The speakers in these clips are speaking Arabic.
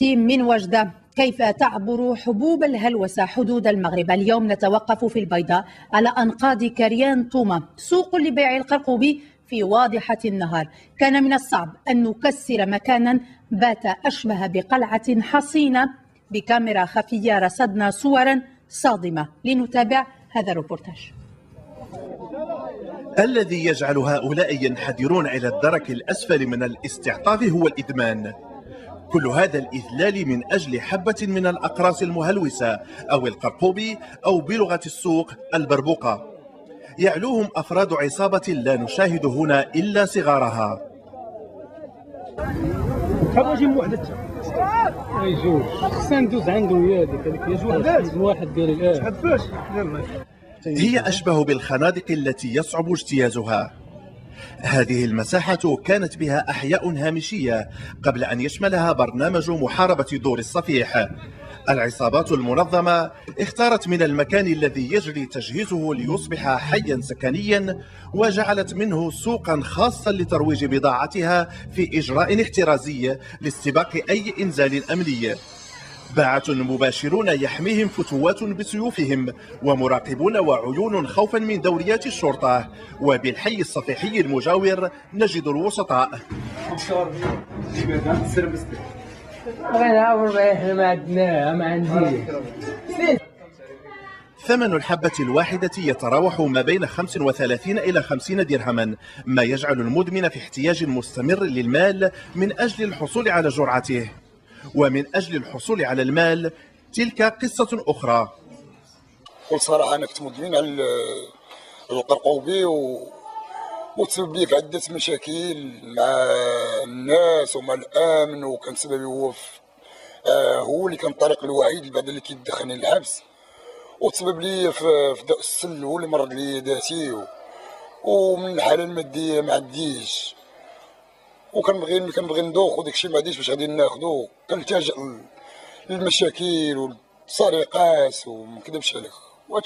من وجدة، كيف تعبر حبوب الهلوسة حدود المغرب؟ اليوم نتوقف في البيضاء على أنقاض كريان طومة، سوق لبيع القرقوبي في واضحة النهار. كان من الصعب أن نكسر مكانا بات أشبه بقلعة حصينة. بكاميرا خفية رصدنا صورا صادمة، لنتابع هذا الروبورتاج. الذي يجعل هؤلاء ينحدرون إلى الدرك الأسفل من الاستعطاف هو الإدمان. كل هذا الإذلال من أجل حبة من الأقراص المهلوسة أو القرقوبي، أو بلغة السوق البربوقة. يعلوهم أفراد عصابة لا نشاهد هنا إلا صغارها. هي أشبه بالخنادق التي يصعب اجتيازها. هذه المساحة كانت بها أحياء هامشية قبل أن يشملها برنامج محاربة دور الصفيح. العصابات المنظمة اختارت من المكان الذي يجري تجهيزه ليصبح حيا سكنيا، وجعلت منه سوقا خاصا لترويج بضاعتها في إجراء احترازي لاستباق أي إنزال أمني. باعة مباشرون يحميهم فتوات بسيوفهم، ومراقبون وعيون خوفا من دوريات الشرطة. وبالحي الصفيحي المجاور نجد الوسطاء. ثمن الحبة الواحدة يتراوح ما بين 35 إلى 50 درهما، ما يجعل المدمن في احتياج مستمر للمال من أجل الحصول على جرعته. ومن أجل الحصول على المال تلك قصة أخرى. بكل صراحة أنا كنت مدمن على القرقوبي وتسبب لي في عدة مشاكل مع الناس ومع الأمن، وكان سببي هو اللي كان الطريق الوحيد بعد اللي كيدخلني للحبس، وتسبب لي في داء السل، هو اللي مرض لي ذاتي، ومن الحالة المادية ما عنديش، وكنبغي ندوخ وداك الشيء ما عنديش باش غادي ناخذو، كنلتجئ للمشاكل والسرقات وما نكذبش عليك، وهذا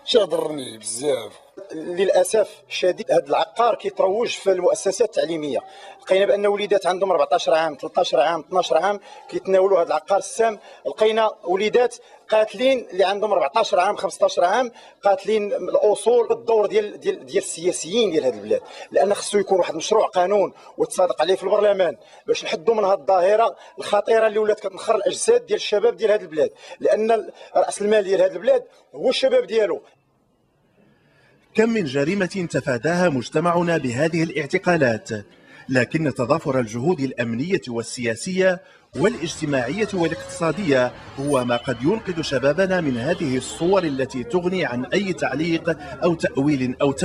الشيء ضرني بزاف. للاسف الشديد هذا العقار كيتروج في المؤسسات التعليميه. لقينا بان وليدات عندهم 14 عام 13 عام 12 عام كيتناولوا هذا العقار السام. لقينا وليدات قاتلين اللي عندهم 14 عام 15 عام قاتلين الاصول. الدور ديال السياسيين ديال هذه البلاد، لان خصو يكون واحد مشروع قانون وتصادق عليه في البرلمان باش نحدوا من هذه الظاهره الخطيره اللي ولات كتنخر الاجساد ديال الشباب ديال هذه البلاد، لان راس المال ديال هذه البلاد هو الشباب ديالو. كم من جريمة تفاداها مجتمعنا بهذه الاعتقالات، لكن تضافر الجهود الأمنية والسياسية والاجتماعية والاقتصادية هو ما قد ينقذ شبابنا من هذه الصور التي تغني عن أي تعليق أو تأويل أو تبرير.